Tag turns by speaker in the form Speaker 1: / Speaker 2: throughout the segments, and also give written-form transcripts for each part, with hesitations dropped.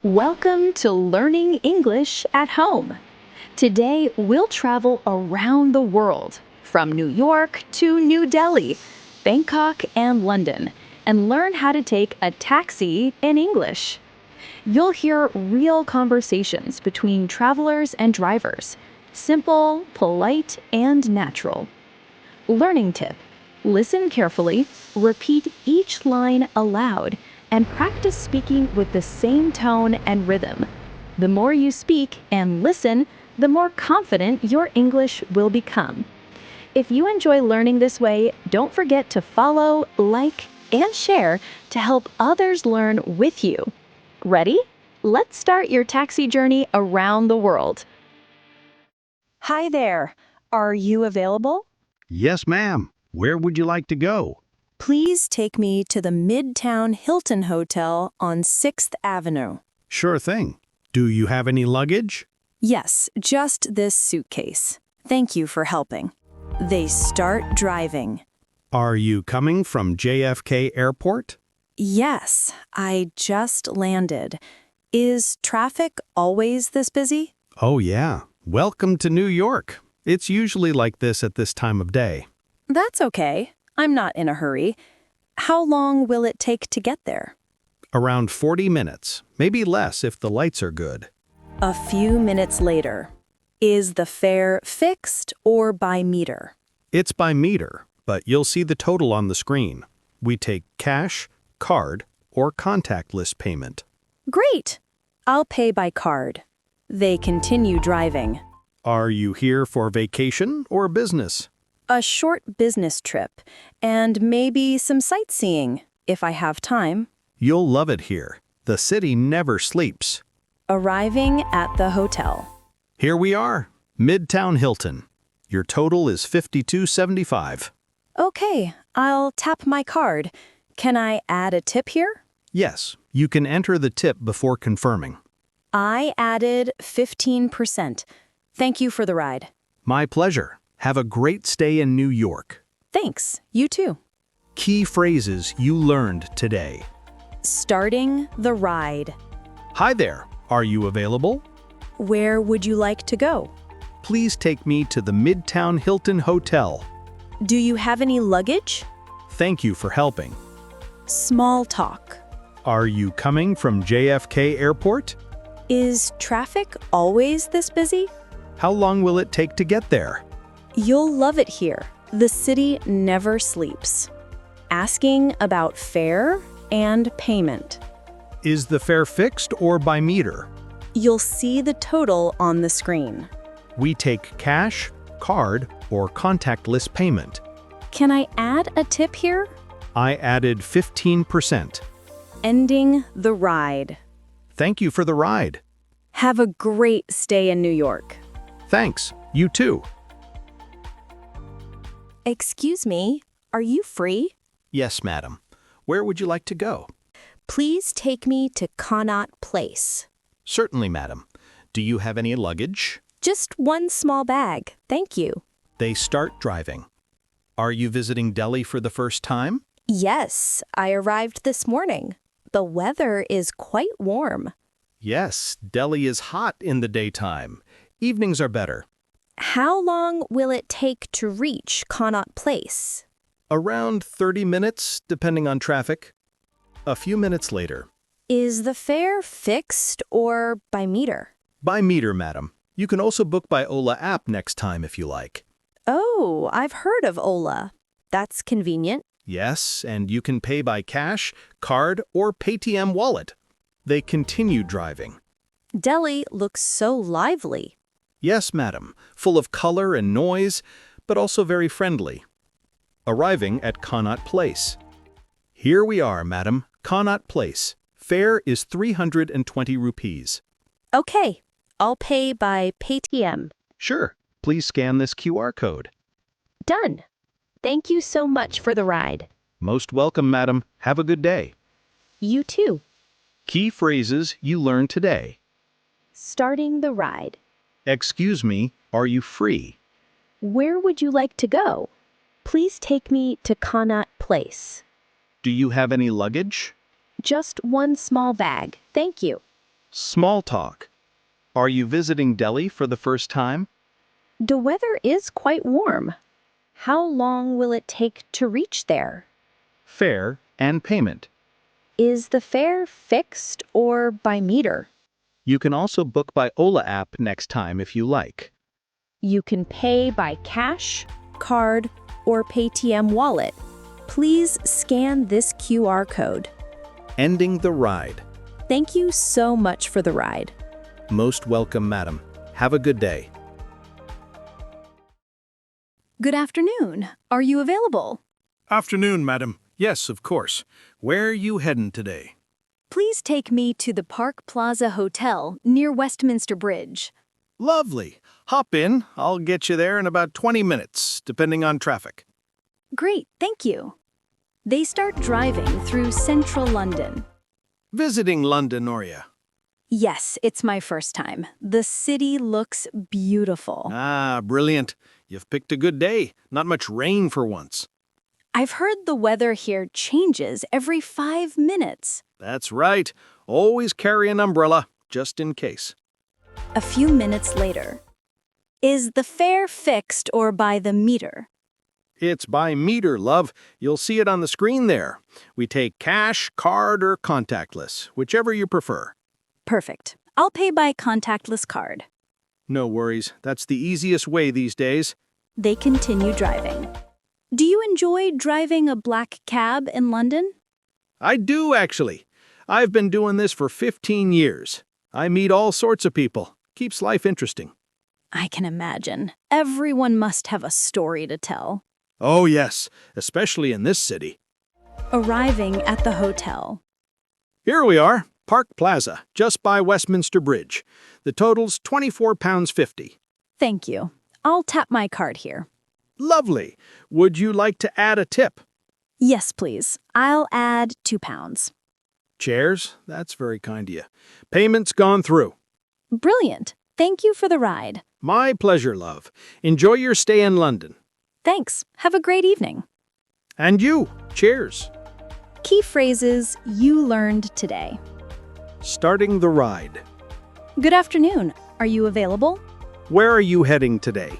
Speaker 1: Welcome to Learning English at Home. Today, we'll travel around the world, from New York to New Delhi, Bangkok, and London, and learn how to take a taxi in English. You'll hear real conversations between travelers and drivers, simple, polite, and natural. Learning tip: listen carefully, repeat each line aloud, and practice speaking with the same tone and rhythm. The more you speak and listen, the more confident your English will become. If you enjoy learning this way, don't forget to follow, like, and share to help others learn with you. Ready? Let's start your taxi journey around the world. Hi there. Are you available?
Speaker 2: Yes, ma'am. Where would you like to go?
Speaker 3: Please take me to the Midtown Hilton Hotel on 6th Avenue.
Speaker 2: Sure thing. Do you have any luggage?
Speaker 3: Yes, just this suitcase. Thank you for helping. They start driving.
Speaker 2: Are you coming from JFK Airport?
Speaker 3: Yes, I just landed. Is traffic always this busy?
Speaker 2: Oh, yeah. Welcome to New York. It's usually like this at this time of day.
Speaker 3: That's okay. I'm not in a hurry. How long will it take to get there?
Speaker 2: Around 40 minutes, maybe less if the lights are good.
Speaker 3: A few minutes later. Is the fare fixed or by meter?
Speaker 2: It's by meter, but you'll see the total on the screen. We take cash, card, or contactless payment.
Speaker 3: Great! I'll pay by card. They continue driving.
Speaker 2: Are you here for vacation or business?
Speaker 3: A short business trip, and maybe some sightseeing, if I have time.
Speaker 2: You'll love it here. The city never sleeps.
Speaker 3: Arriving at the hotel.
Speaker 2: Here we are, Midtown Hilton. Your total is $52.75.
Speaker 3: Okay, I'll tap my card. Can I add a tip here?
Speaker 2: Yes, you can enter the tip before confirming.
Speaker 3: I added 15%. Thank you for the ride.
Speaker 2: My pleasure. Have a great stay in New York.
Speaker 3: Thanks, you too.
Speaker 2: Key phrases you learned today.
Speaker 3: Starting the ride.
Speaker 2: Hi there. Are you available?
Speaker 3: Where would you like to go?
Speaker 2: Please take me to the Midtown Hilton Hotel.
Speaker 3: Do you have any luggage?
Speaker 2: Thank you for helping.
Speaker 3: Small talk.
Speaker 2: Are you coming from JFK Airport?
Speaker 3: Is traffic always this busy?
Speaker 2: How long will it take to get there?
Speaker 3: You'll love it here. The city never sleeps. Asking about fare and payment.
Speaker 2: Is the fare fixed or by meter?
Speaker 3: You'll see the total on the screen.
Speaker 2: We take cash, card, or contactless payment.
Speaker 3: Can I add a tip here?
Speaker 2: I added 15%.
Speaker 3: Ending the ride.
Speaker 2: Thank you for the ride.
Speaker 3: Have a great stay in New York.
Speaker 2: Thanks. You too.
Speaker 3: Excuse me, are you free?
Speaker 2: Yes, madam. Where would you like to go?
Speaker 3: Please take me to Connaught Place.
Speaker 2: Certainly, madam. Do you have any luggage?
Speaker 3: Just one small bag, thank you.
Speaker 2: They start driving. Are you visiting Delhi for the first time?
Speaker 3: Yes, I arrived this morning. The weather is quite warm.
Speaker 2: Yes, Delhi is hot in the daytime. Evenings are better.
Speaker 3: How long will it take to reach Connaught Place?
Speaker 2: Around 30 minutes, depending on traffic. A few minutes later.
Speaker 3: Is the fare fixed or by meter?
Speaker 2: By meter, madam. You can also book by Ola app next time if you like.
Speaker 3: Oh, I've heard of Ola. That's convenient.
Speaker 2: Yes, and you can pay by cash, card, or Paytm wallet. They continue driving.
Speaker 3: Delhi looks so lively.
Speaker 2: Yes, madam. Full of color and noise, but also very friendly. Arriving at Connaught Place. Here we are, madam. Connaught Place. Fare is 320 rupees.
Speaker 3: Okay, I'll pay by Paytm.
Speaker 2: Sure. Please scan this QR code.
Speaker 1: Done. Thank you so much for the ride.
Speaker 2: Most welcome, madam. Have a good day.
Speaker 1: You too.
Speaker 2: Key phrases you learned today.
Speaker 1: Starting the ride.
Speaker 2: Excuse me, are you free?
Speaker 1: Where would you like to go? Please take me to Connaught Place.
Speaker 2: Do you have any luggage?
Speaker 1: Just one small bag, thank you.
Speaker 2: Small talk. Are you visiting Delhi for the first time?
Speaker 3: The weather is quite warm. How long will it take to reach there?
Speaker 2: Fare and payment.
Speaker 3: Is the fare fixed or by meter?
Speaker 2: You can also book by Ola app next time if you like.
Speaker 3: You can pay by cash, card, or Paytm wallet. Please scan this QR code.
Speaker 2: Ending the ride.
Speaker 3: Thank you so much for the ride.
Speaker 2: Most welcome, madam. Have a good day.
Speaker 3: Good afternoon. Are you available?
Speaker 4: Afternoon, madam. Yes, of course. Where are you heading today?
Speaker 3: Please take me to the Park Plaza Hotel near Westminster Bridge.
Speaker 4: Lovely. Hop in. I'll get you there in about 20 minutes, depending on traffic.
Speaker 3: Great, thank you. They start driving through central London.
Speaker 4: Visiting London, are you?
Speaker 3: Yes, it's my first time. The city looks beautiful.
Speaker 4: Ah, brilliant. You've picked a good day. Not much rain for once.
Speaker 3: I've heard the weather here changes every 5 minutes.
Speaker 4: That's right. Always carry an umbrella, just in case.
Speaker 3: A few minutes later. Is the fare fixed or by the meter?
Speaker 4: It's by meter, love. You'll see it on the screen there. We take cash, card, or contactless, whichever you prefer.
Speaker 3: Perfect. I'll pay by contactless card.
Speaker 4: No worries. That's the easiest way these days.
Speaker 3: They continue driving. Do you enjoy driving a black cab in London?
Speaker 4: I do, actually. I've been doing this for 15 years. I meet all sorts of people. Keeps life interesting.
Speaker 3: I can imagine. Everyone must have a story to tell.
Speaker 4: Oh, yes, especially in this city.
Speaker 3: Arriving at the hotel.
Speaker 4: Here we are, Park Plaza, just by Westminster Bridge. The total's £24.50.
Speaker 3: Thank you. I'll tap my card here.
Speaker 4: Lovely. Would you like to add a tip?
Speaker 3: Yes, please. I'll add £2.
Speaker 4: Chairs? That's very kind of you. Payment's gone through.
Speaker 3: Brilliant. Thank you for the ride.
Speaker 4: My pleasure, love. Enjoy your stay in London.
Speaker 3: Thanks. Have a great evening.
Speaker 4: And you. Cheers.
Speaker 3: Key phrases you learned today.
Speaker 4: Starting the ride.
Speaker 3: Good afternoon. Are you available?
Speaker 4: Where are you heading today?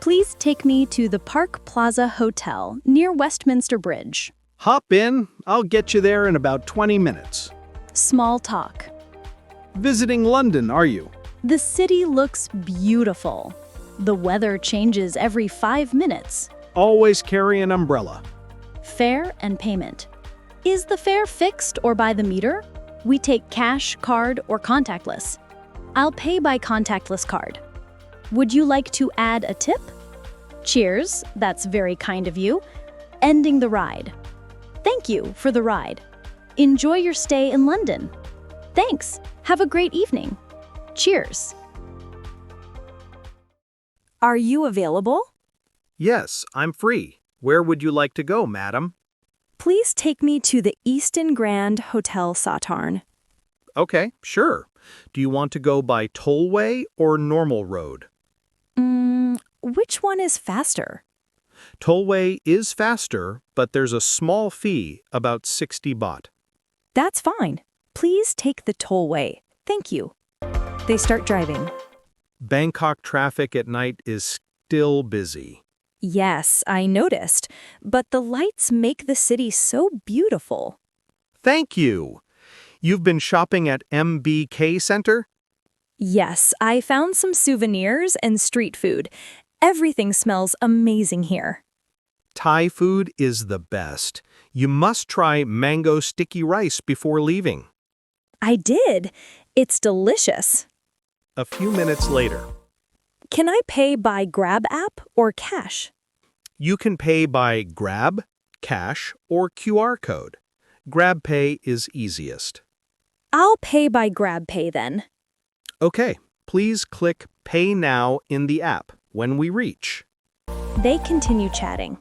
Speaker 3: Please take me to the Park Plaza Hotel near Westminster Bridge.
Speaker 4: Hop in. I'll get you there in about 20 minutes.
Speaker 3: Small talk.
Speaker 4: Visiting London, are you?
Speaker 3: The city looks beautiful. The weather changes every 5 minutes.
Speaker 4: Always carry an umbrella.
Speaker 3: Fare and payment. Is the fare fixed or by the meter? We take cash, card, or contactless. I'll pay by contactless card. Would you like to add a tip? Cheers, that's very kind of you. Ending the ride. Thank you for the ride. Enjoy your stay in London. Thanks. Have a great evening. Cheers. Are you available?
Speaker 2: Yes, I'm free. Where would you like to go, madam?
Speaker 3: Please take me to the Easton Grand Hotel Sauterne.
Speaker 2: Okay, sure. Do you want to go by tollway or normal road?
Speaker 3: Which one is faster?
Speaker 2: Tollway is faster, but there's a small fee, about 60 baht.
Speaker 3: That's fine. Please take the tollway. Thank you. They start driving.
Speaker 2: Bangkok traffic at night is still busy.
Speaker 3: Yes, I noticed, but the lights make the city so beautiful.
Speaker 2: Thank you. You've been shopping at MBK Center?
Speaker 3: Yes, I found some souvenirs and street food. Everything smells amazing here.
Speaker 2: Thai food is the best. You must try mango sticky rice before leaving.
Speaker 3: I did. It's delicious.
Speaker 2: A few minutes later.
Speaker 3: Can I pay by Grab app or cash?
Speaker 2: You can pay by Grab, cash, or QR code. GrabPay is easiest.
Speaker 3: I'll pay by GrabPay then.
Speaker 2: Okay, please click Pay Now in the app when we reach.
Speaker 3: They continue chatting.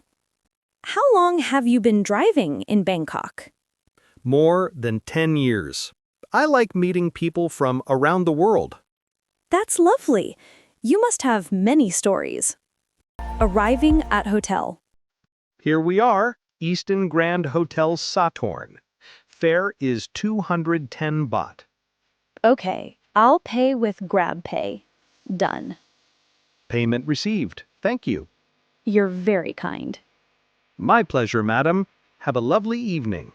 Speaker 3: How long have you been driving in Bangkok?
Speaker 2: More than 10 years. I like meeting people from around the world.
Speaker 3: That's lovely. You must have many stories. Arriving at hotel.
Speaker 2: Here we are, Easton Grand Hotel Sauterne. Fare is 210 baht.
Speaker 3: Okay, I'll pay with GrabPay. Done.
Speaker 4: Payment received. Thank you.
Speaker 3: You're very kind.
Speaker 4: My pleasure, madam. Have a lovely evening.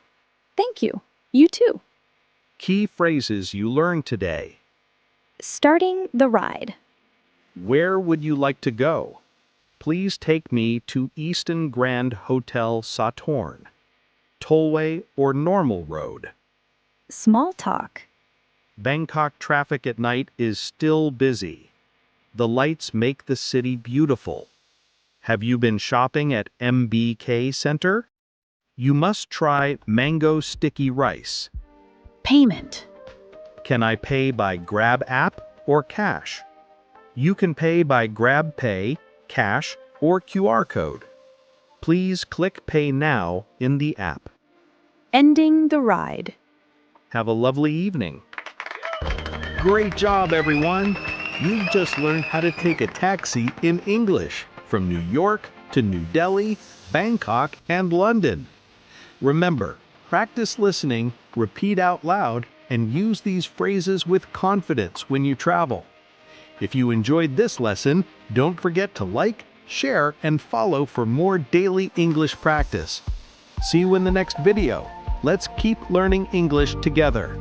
Speaker 3: Thank you. You too.
Speaker 4: Key phrases you learned today.
Speaker 3: Starting the ride.
Speaker 4: Where would you like to go? Please take me to Easton Grand Hotel Satorn. Tollway or normal road?
Speaker 3: Small talk.
Speaker 4: Bangkok traffic at night is still busy. The lights make the city beautiful. Have you been shopping at MBK Center? You must try mango sticky rice.
Speaker 3: Payment.
Speaker 4: Can I pay by Grab app or cash? You can pay by Grab Pay, cash, or QR code. Please click Pay Now in the app.
Speaker 3: Ending the ride.
Speaker 4: Have a lovely evening. Great job, everyone! You've just learned how to take a taxi in English from New York to New Delhi, Bangkok, and London. Remember, practice listening, repeat out loud, and use these phrases with confidence when you travel. If you enjoyed this lesson, don't forget to like, share, and follow for more daily English practice. See you in the next video. Let's keep learning English together.